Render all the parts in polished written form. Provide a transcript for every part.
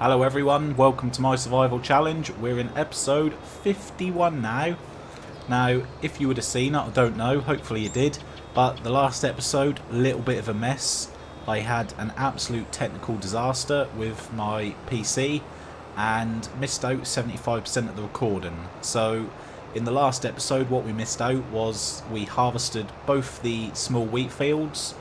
Hello everyone, welcome to my survival challenge. We're in episode 51 now. Now, if you would have seen it, I don't know, hopefully you did, but the last episode, a little bit of a mess. I had an absolute technical disaster with my PC and missed out 75% of the recording. So, in the last episode, what we missed out was we harvested both the small wheat fields,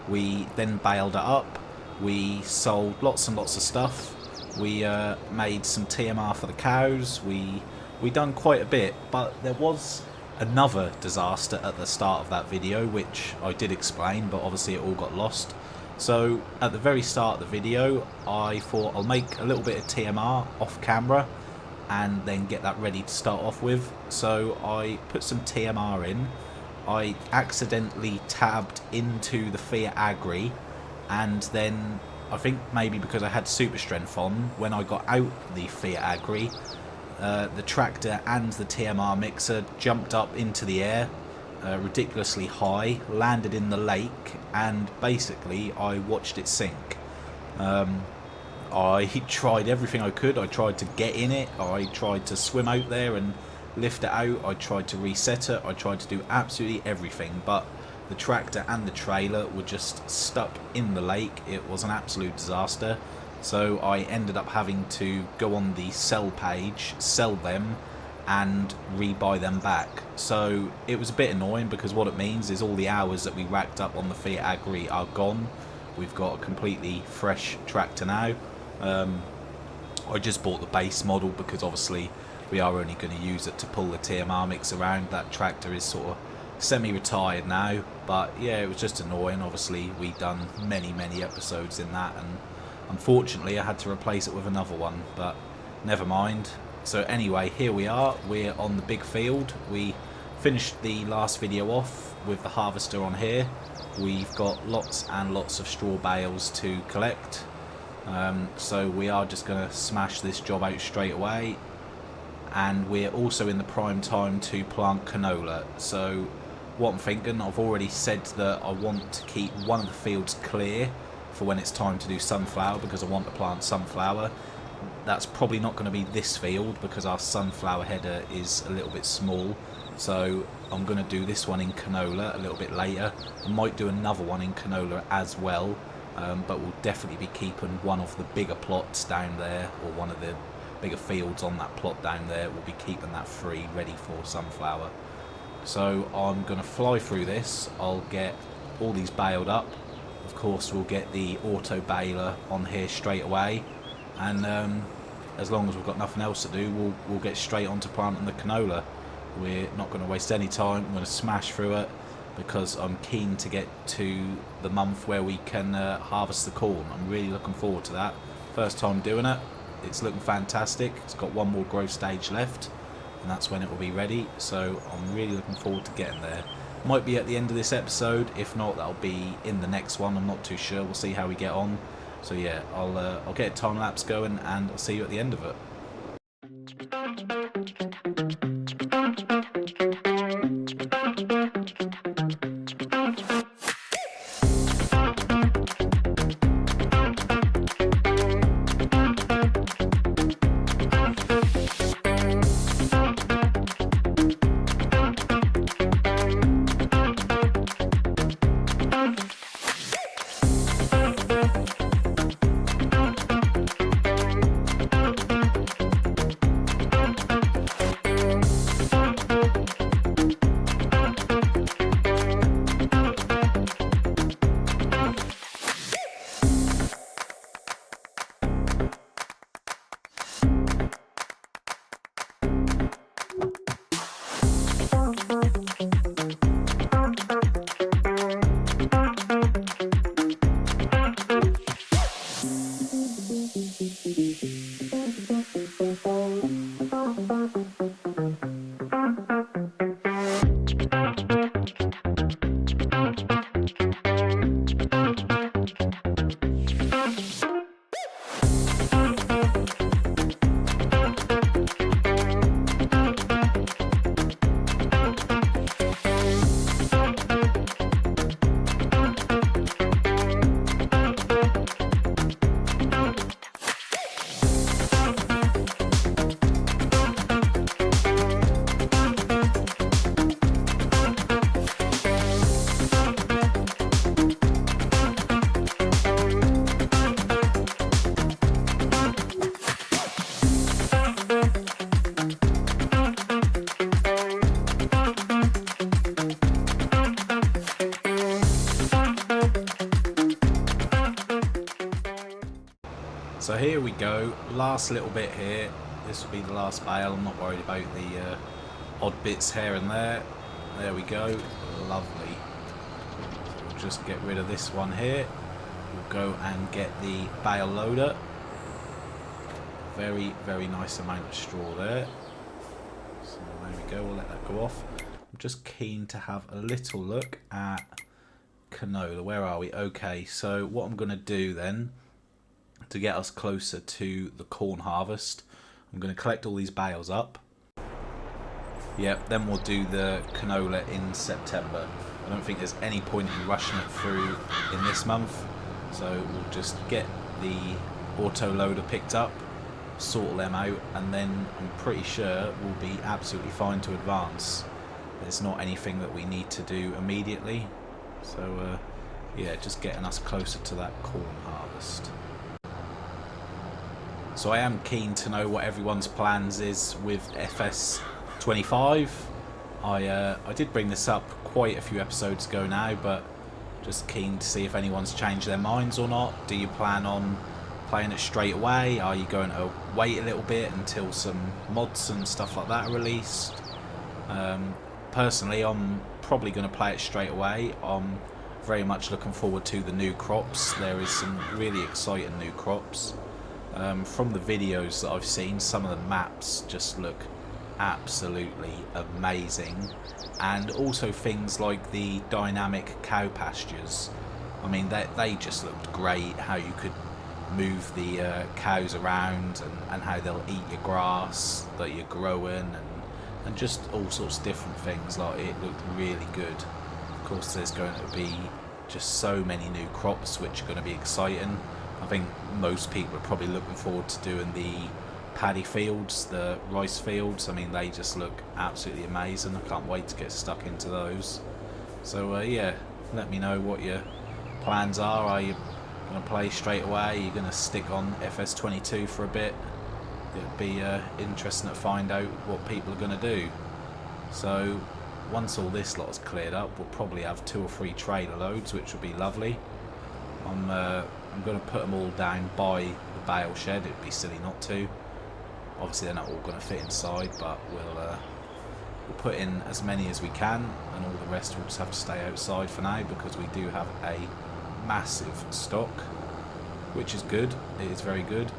we then baled it up, we sold lots and lots of stuff. We made some TMR for the cows, we done quite a bit, but there was another disaster at the start of that video, which I did explain, but obviously it all got lost. So at the very start of the video, I thought I'll make a little bit of TMR off camera and then get that ready to start off with. So I put some TMR in, I accidentally tabbed into the Fiat Agri, and then I think maybe because I had super strength on, when I got out the Fiat Agri, the tractor and the TMR mixer jumped up into the air ridiculously high, landed in the lake, and basically I watched it sink. I tried everything I could. I tried to get in it, I tried to swim out there and lift it out, I tried to reset it, I tried to do absolutely everything, but the tractor and the trailer were just stuck in the lake. It was an absolute disaster. So I ended up having to go on the sell page, sell them, and rebuy them back. So it was a bit annoying because what it means is all the hours that we racked up on the Fiat Agri are gone. We've got a completely fresh tractor now. I just bought the base model because obviously we are only going to use it to pull the TMR mix around. That tractor is sort of semi-retired now, but yeah, it was just annoying. Obviously we've done many episodes in that, and unfortunately I had to replace it with another one, but never mind. So anyway, here we are, we're on the big field. We finished the last video off with the harvester on here. We've got lots and lots of straw bales to collect, so we are just going to smash this job out straight away. And we're also in the prime time to plant canola. So what I'm thinking, I've already said that I want to keep one of the fields clear for when it's time to do sunflower, because I want to plant sunflower. That's probably not going to be this field because our sunflower header is a little bit small. So I'm going to do this one in canola a little bit later. I might do another one in canola as well, but we'll definitely be keeping one of the bigger plots down there, or one of the bigger fields on that plot down there. We'll be keeping that free, ready for sunflower. So I'm going to fly through this. I'll get all these baled up. Of course we'll get the auto baler on here straight away, and as long as we've got nothing else to do, we'll get straight on to planting the canola. We're not going to waste any time. I'm going to smash through it because I'm keen to get to the month where we can harvest the corn. I'm really looking forward to that. First time doing it. It's looking fantastic. It's got one more growth stage left, and that's when it will be ready. So I'm really looking forward to getting there. Might be at the end of this episode. If not, that'll be in the next one. I'm not too sure. We'll see how we get on. So yeah, I'll get a time lapse going, and I'll see you at the end of it. here we go, last little bit here. This will be the last bale. I'm not worried about the odd bits here and there. There we go, lovely. So we'll just get rid of this one here. We'll go and get the bale loader. Very, very nice amount of straw there. So there we go, we'll let that go off. I'm just keen to have a little look at canola. Where are we? Okay, so what I'm going to do then, to get us closer to the corn harvest, I'm going to collect all these bales up. Yep, then we'll do the canola in September. I don't think there's any point in rushing it through in this month, so we'll just get the auto loader picked up, sort them out, and then I'm pretty sure we'll be absolutely fine to advance. There's not anything that we need to do immediately, so yeah, just getting us closer to that corn harvest. So I am keen to know what everyone's plans is with FS25. I did bring this up quite a few episodes ago now, but just keen to see if anyone's changed their minds or not. Do you plan on playing it straight away? Are you going to wait a little bit until some mods and stuff like that are released? Personally, I'm probably going to play it straight away. I'm very much looking forward to the new crops. There is some really exciting new crops. From the videos that I've seen, some of the maps just look absolutely amazing, and also things like the dynamic cow pastures. I mean, they just looked great, how you could move the cows around and how they'll eat your grass that you're growing, and just all sorts of different things. Like, it looked really good. Of course, there's going to be just so many new crops which are going to be exciting. I think most people are probably looking forward to doing the paddy fields, the rice fields. I mean, they just look absolutely amazing. I can't wait to get stuck into those. So yeah, let me know what your plans are. Are you going to play straight away? Are you going to stick on FS22 for a bit? It'd be interesting to find out what people are going to do. So once all this lot is cleared up, we'll probably have 2 or 3 trailer loads, which will be lovely. I'm going to put them all down by the bale shed. It'd be silly not to. Obviously they're not all going to fit inside, but we'll put in as many as we can, and all the rest will just have to stay outside for now, because we do have a massive stock, which is good. It is very good.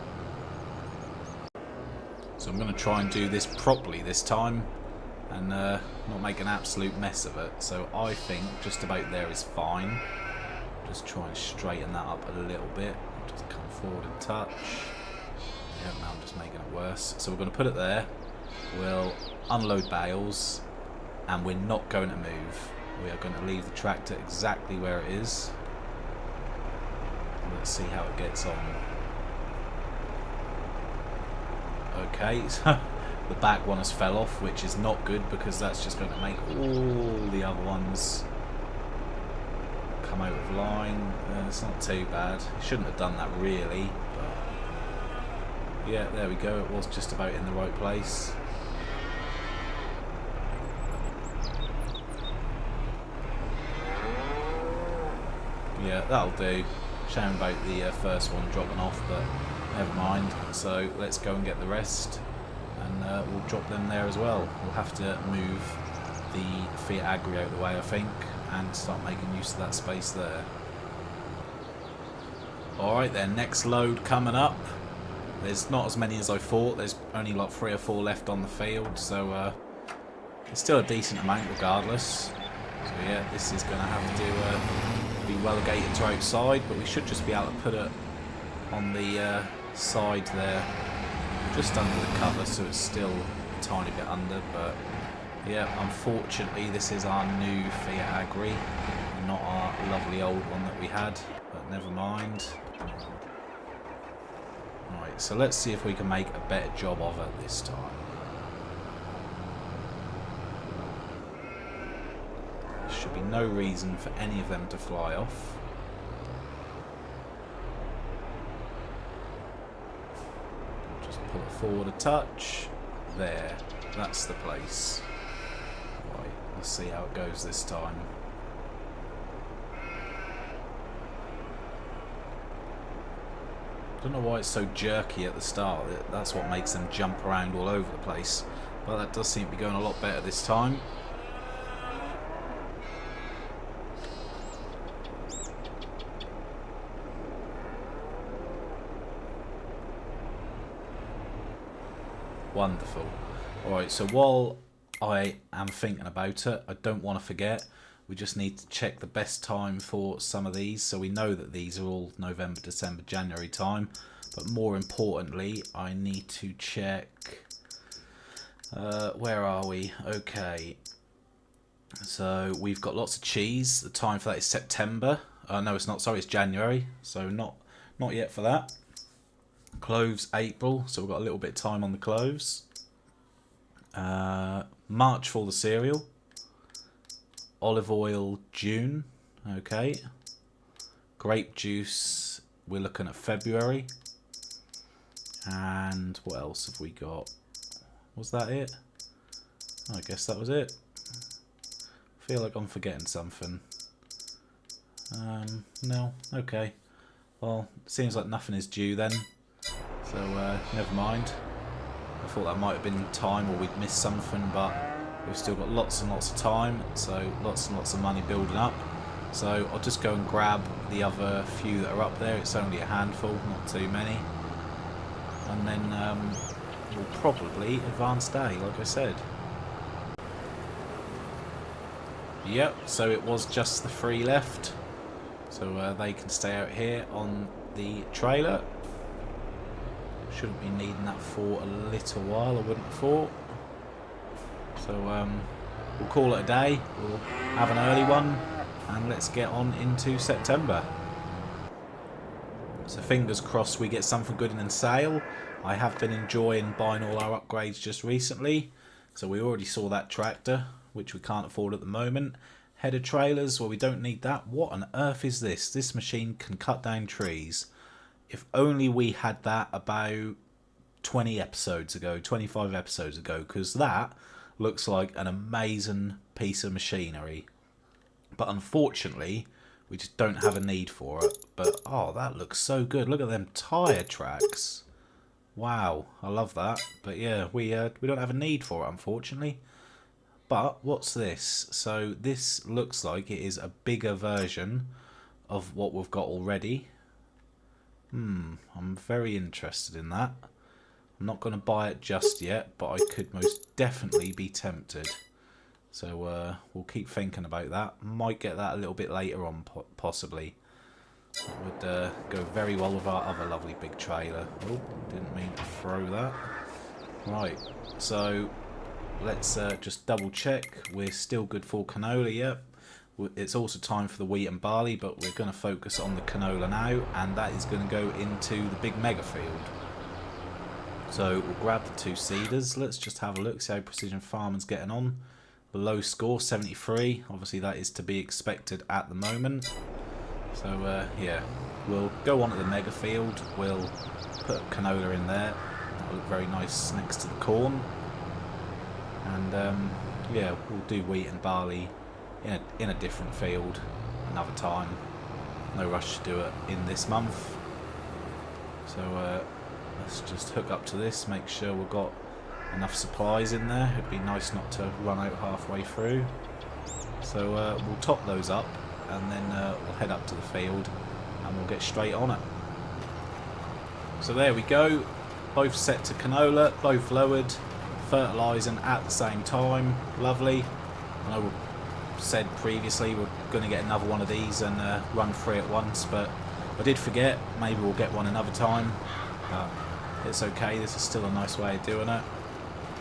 So I'm going to try and do this properly this time, and not make an absolute mess of it. So I think just about there is fine. Just try and straighten that up a little bit. Just come forward and touch. Yeah, now I'm just making it worse. So we're going to put it there. We'll unload bales, and we're not going to move. We are going to leave the tractor exactly where it is. Let's see how it gets on. Okay, so the back one has fell off, which is not good, because that's just going to make all the other ones come out of line. It's not too bad. Shouldn't have done that really, but yeah, there we go. It was just about in the right place. Yeah, that'll do. Shame about the first one dropping off, but never mind. So let's go and get the rest, and we'll drop them there as well. We'll have to move the Fiat Agri out of the way, I think, and start making use of that space there. Alright then, next load coming up. There's not as many as I thought. There's only like 3 or 4 left on the field, so it's still a decent amount regardless. So yeah, this is going to have to be relegated to outside, but we should just be able to put it on the side there, just under the cover, so it's still a tiny bit under. But yeah, unfortunately this is our new Fiat Agri, not our lovely old one that we had, but never mind. Right, so let's see if we can make a better job of it this time. There should be no reason for any of them to fly off. Just pull it forward a touch. There, that's the place. Right, let's see how it goes this time. don't know why it's so jerky at the start. That's what makes them jump around all over the place. But that does seem to be going a lot better this time. Wonderful. Alright, so while I am thinking about it, I don't want to forget, we just need to check the best time for some of these. So we know that these are all November, December, January time. But more importantly, I need to check... where are we? Okay. So we've got lots of cheese. The time for that is September. No, it's not. Sorry, it's January. So not yet for that. Cloves, April. So we've got a little bit of time on the cloves. March for the cereal. Olive oil, June. Okay. Grape juice, we're looking at February. And what else have we got? Was that it? I guess that was it. I feel like I'm forgetting something. No. Okay. Well, it seems like nothing is due then. So, never mind. I thought that might have been time or we'd missed something, but we've still got lots and lots of time, so lots and lots of money building up. So I'll just go and grab the other few that are up there. It's only a handful, not too many. And then we'll probably advance day, like I said. Yep, so it was just the 3 left. So they can stay out here on the trailer. Shouldn't be needing that for a little while, I wouldn't have thought. So we'll call it a day. We'll have an early one and let's get on into September. So fingers crossed we get something good in the sale. I have been enjoying buying all our upgrades just recently. So we already saw that tractor, which we can't afford at the moment. Header trailers, well, we don't need that. What on earth is this? This machine can cut down trees. If only we had that about 20 episodes ago, 25 episodes ago, because that looks like an amazing piece of machinery. But unfortunately, we just don't have a need for it. But, oh, that looks so good. Look at them tyre tracks. Wow, I love that. But yeah, we don't have a need for it, unfortunately. But what's this? So this looks like it is a bigger version of what we've got already. I'm very interested in that. I'm not going to buy it just yet, but I could most definitely be tempted. So we'll keep thinking about that. Might get that a little bit later on, possibly. That would go very well with our other lovely big trailer. Oh, didn't mean to throw that. Right, so let's just double check. We're still good for canola, yep. It's also time for the wheat and barley, but we're going to focus on the canola now, and that is going to go into the big mega field. So we'll grab the 2 seeders. Let's just have a look, see how Precision Farming's getting on. The low score, 73. Obviously that is to be expected at the moment. So yeah, we'll go on to the mega field. We'll put canola in there. That'll look very nice next to the corn. And yeah, we'll do wheat and barley in a different field another time. No rush to do it in this month. So let's just hook up to this, make sure we've got enough supplies in there. It'd be nice not to run out halfway through. So we'll top those up and then we'll head up to the field and we'll get straight on it. So there we go, both set to canola, both lowered, fertilising at the same time. Lovely. I know we said previously we're going to get another one of these and run 3 at once, but I did forget. Maybe we'll get one another time, but it's okay. This is still a nice way of doing it.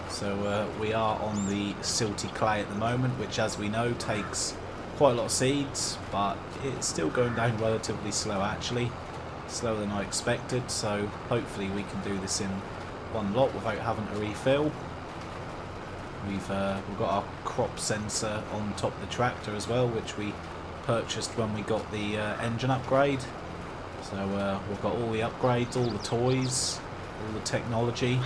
So we are on the silty clay at the moment, which, as we know, takes quite a lot of seeds, but it's still going down relatively slow, actually slower than I expected. So hopefully we can do this in one lot without having to refill. We've got our crop sensor on top of the tractor as well, which we purchased when we got the engine upgrade. So we've got all the upgrades, all the toys, all the technology.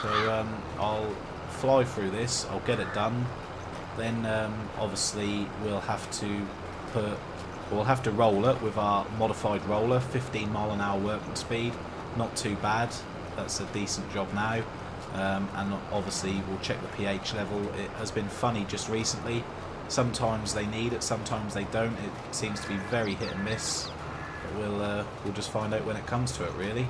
So I'll fly through this, I'll get it done. Then obviously we'll have to put We'll have to roll it with our modified roller, 15 mile an hour working speed, not too bad, that's a decent job now. And obviously we'll check the pH level. It has been funny just recently, sometimes they need it, sometimes they don't. It seems to be very hit and miss, but we'll just find out when it comes to it, really.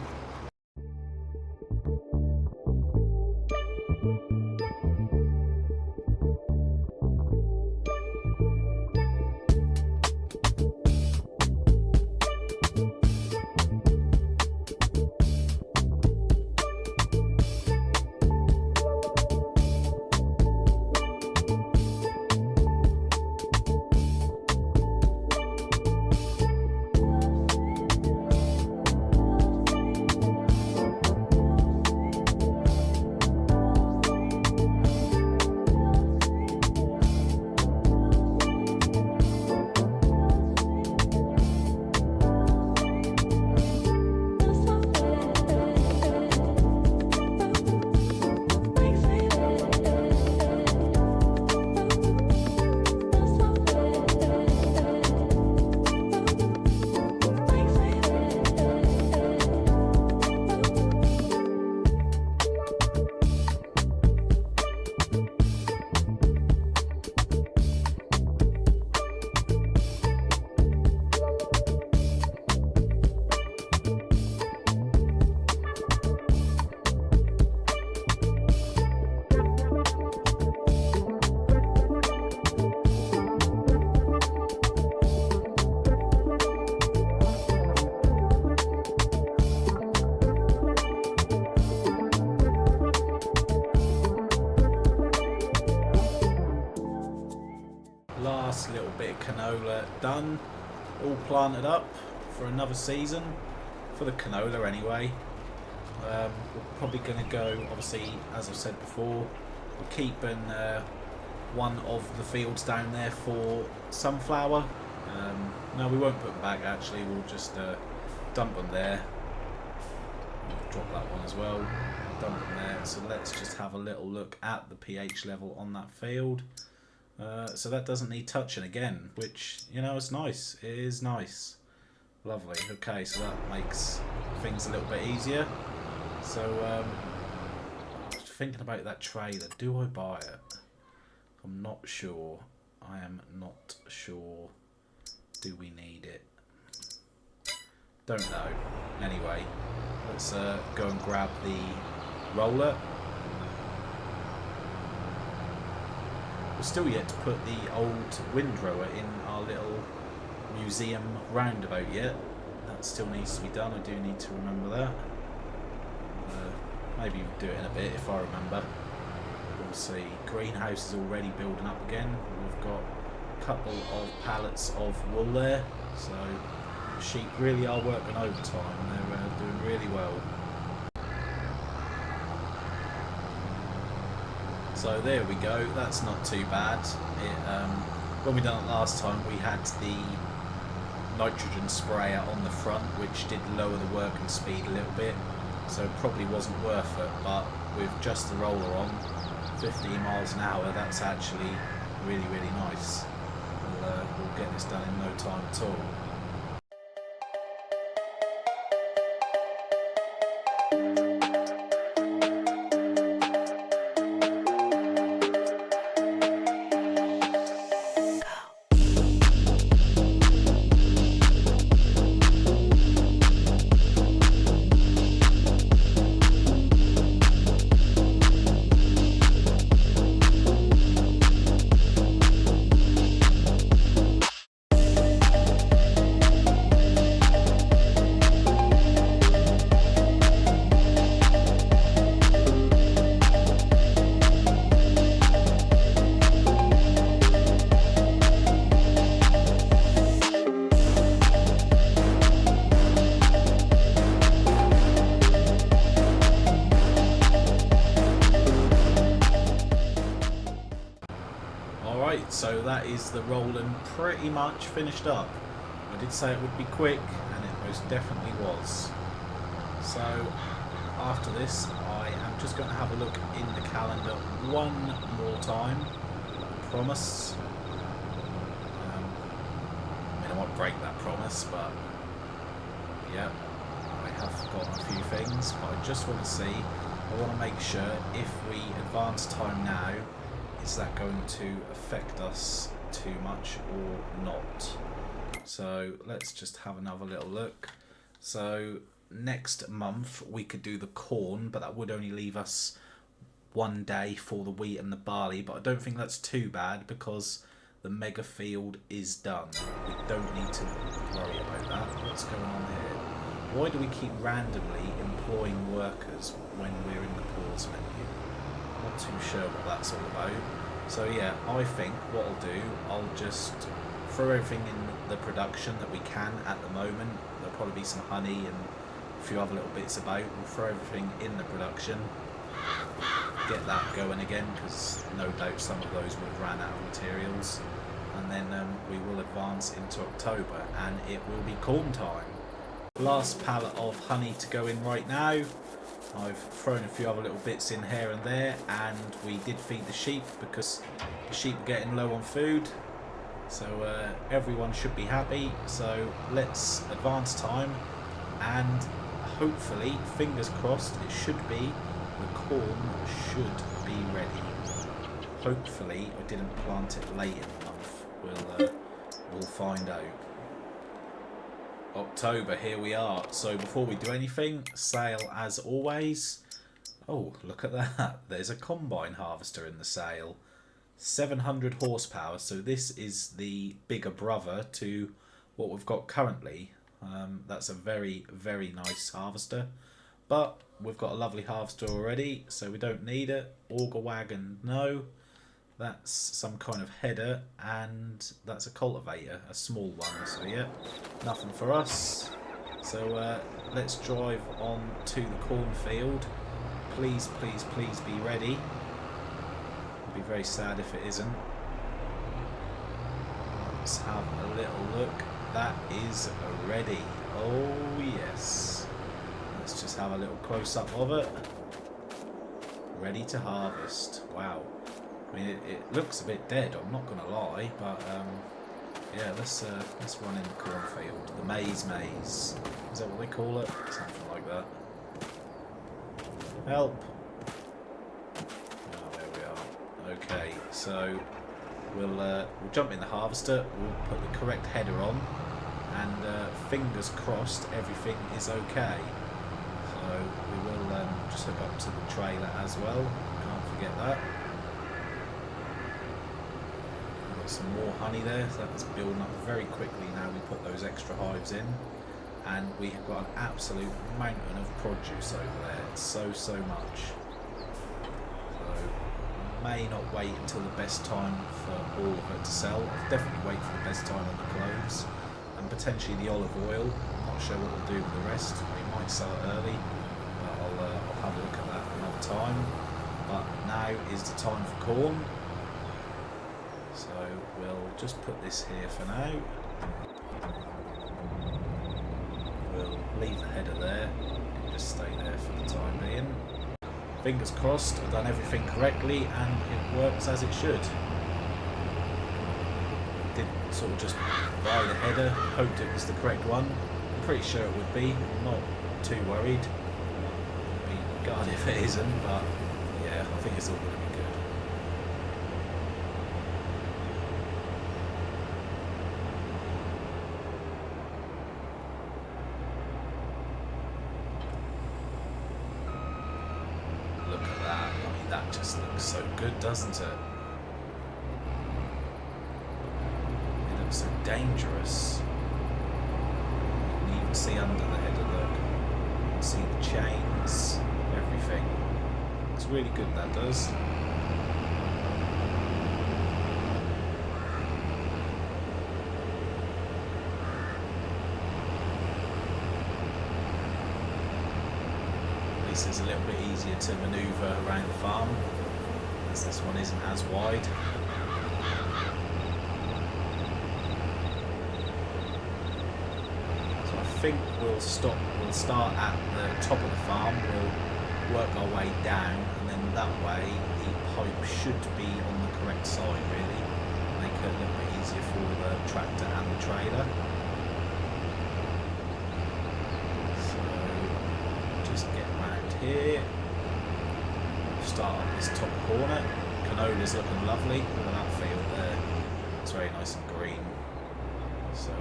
Last little bit of canola done, all planted up for another season, for the canola anyway. We're probably going to go, obviously, as I've said before, we're keeping one of the fields down there for sunflower. No, we won't put them back actually, we'll just dump them there. Drop that one as well, dump them there. So let's just have a little look at the pH level on that field. So that doesn't need touching again, which, you know, is nice. It is nice. Lovely. Okay, so that makes things a little bit easier. So, I was thinking about that trailer. Do I buy it? I'm not sure. I am not sure. Do we need it? Don't know. Anyway, let's go and grab the roller. We're still yet to put the old windrower in our little museum roundabout yet. That still needs to be done. I do need to remember that. Maybe we'll do it in a bit if I remember. We'll see. Greenhouse is already building up again. We've got a couple of pallets of wool there. So the sheep really are working overtime. They're doing really well. So there we go, that's not too bad. When we done it last time, we had the nitrogen sprayer on the front, which did lower the working speed a little bit, so it probably wasn't worth it, but with just the roller on, 15 miles an hour, that's actually really, really nice. We'll get this done in no time at all. So that is the rolling pretty much finished up. I did say it would be quick, and it most definitely was. So after this, I am just going to have a look in the calendar one more time, I promise. I mean, I might break that promise, but yeah, I have forgotten a few things, but I just want to see, I want to make sure if we advance time now, is that going to affect us too much or not? So let's just have another little look. So next month we could do the corn, but that would only leave us one day for the wheat and the barley, but I don't think that's too bad because the mega field is done. We don't need to worry about that. What's going on here? Why do we keep randomly employing workers when we're in the pause menu? Not too sure what that's all about. So yeah, I think what I'll do, I'll just throw everything in the production that we can at the moment. There'll probably be some honey and a few other little bits about. We'll throw everything in the production, get that going again, because no doubt some of those would have ran out of materials, and then we will advance into October and it will be corn time. Last pallet of honey to go in right now. I've thrown a few other little bits in here and there, and we did feed the sheep because the sheep are getting low on food, so everyone should be happy. So let's advance time, and hopefully, fingers crossed, it should be, the corn should be ready. Hopefully I didn't plant it late in the month. We'll find out. October, here we are. So before we do anything, sale as always. Oh, look at that. There's a combine harvester in the sale. 700 horsepower. So this is the bigger brother to what we've got currently. That's a very, very nice harvester. But we've got a lovely harvester already, so we don't need it. Auger wagon, no. That's some kind of header, and that's a cultivator, a small one. So yeah, nothing for us. So let's drive on to the cornfield. Please, please, please be ready. I'd be very sad if it isn't. Let's have a little look. That is ready. Oh yes. Let's just have a little close-up of it. Ready to harvest. Wow. I mean, it looks a bit dead, I'm not going to lie, but yeah, let's run in the cornfield. The maze. Is that what they call it? Something like that. Help! Oh, there we are. Okay, so we'll jump in the harvester, we'll put the correct header on, and fingers crossed everything is okay. So we will just hook up to the trailer as well, can't forget that. We've got some more honey there, so that's building up very quickly now we put those extra hives in. And we have got an absolute mountain of produce over there, so much. So may not wait until the best time for all of it to sell. I'll definitely wait for the best time on the cloves, and potentially the olive oil. I'm not sure what we'll do with the rest. We might sell it early, but I'll have a look at that another time. But now is the time for corn. So we'll just put this here for now. We'll leave the header there, and just stay there for the time being. Fingers crossed, I've done everything correctly and it works as it should. Did sort of just buy the header, hoped it was the correct one. I'm pretty sure it would be, I'm not too worried. I'll be gutted if it isn't, but yeah, I think it's all going to be good. Look at that. I mean, that just looks so good, doesn't it? It looks so dangerous. You can even see under the header, look. You can see the chains, everything. Looks really good, that does. At least it's a little bit easier to manoeuvre around the farm, as this one isn't as wide. So I think we'll start at the top of the farm, we'll work our way down, and then that way the pipe should be on the correct side really, make it a little bit easier for the tractor and the trailer. So just get round here, start up this top corner. Canola's looking lovely. Look at that field there, it's very nice and green. So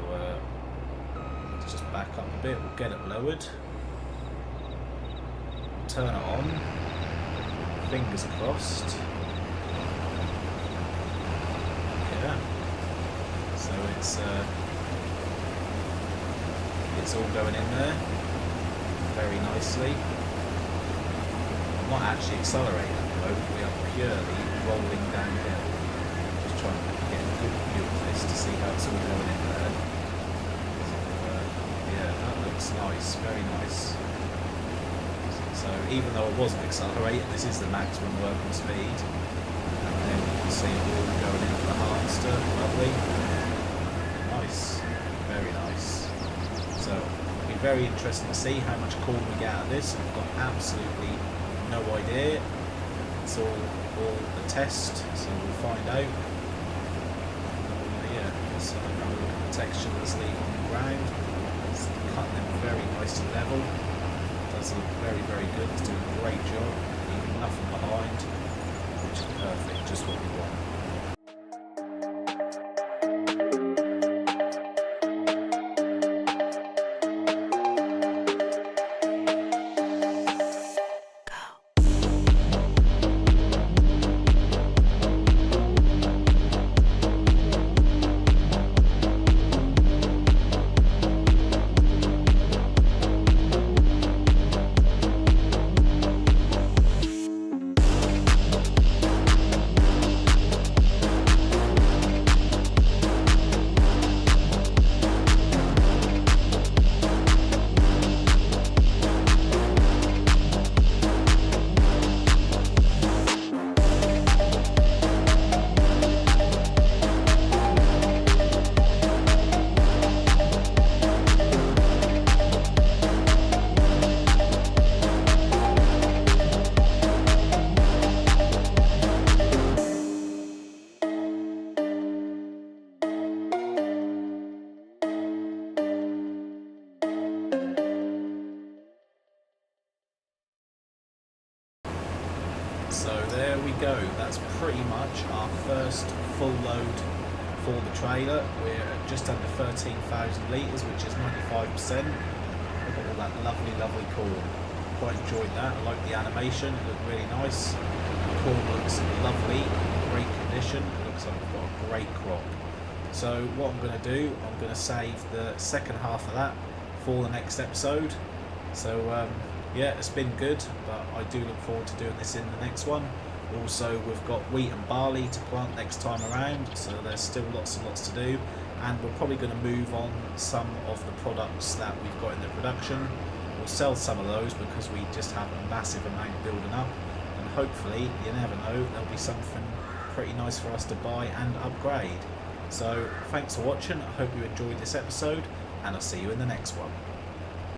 let's just back up a bit, we'll get it lowered, turn it on, fingers crossed. Yeah, so it's all going in there very nicely. I'm not actually accelerating at the moment, we are purely rolling downhill. Just trying to get a good view of this to see how it's all going in there. So, yeah, that looks nice, very nice. So even though I wasn't accelerating, this is the maximum working speed. And then you can see it all going into the harvester, lovely. Nice, very nice. So it'll be very interesting to see how much corn we get out of this. I've got absolutely no idea. It's all a test, so we'll find out. Yeah, let's have a look at the texture that's leaving on the ground. It's cutting them very nice and level. Does look very, very good. It's doing a great job, leaving nothing behind, which is perfect, just what we want. So there we go, that's pretty much our first full load for the trailer. We're at just under 13,000 litres, which is 95%. Look at all that lovely, lovely corn. Quite enjoyed that, I like the animation, it looked really nice. The corn looks lovely, great condition, it looks like we've got a great crop. So what I'm going to do, I'm going to save the second half of that for the next episode. So yeah, it's been good, but I do look forward to doing this in the next one. Also, we've got wheat and barley to plant next time around, so there's still lots and lots to do. And we're probably going to move on some of the products that we've got in the production. We'll sell some of those because we just have a massive amount building up. And hopefully, you never know, there'll be something pretty nice for us to buy and upgrade. So, thanks for watching. I hope you enjoyed this episode, and I'll see you in the next one.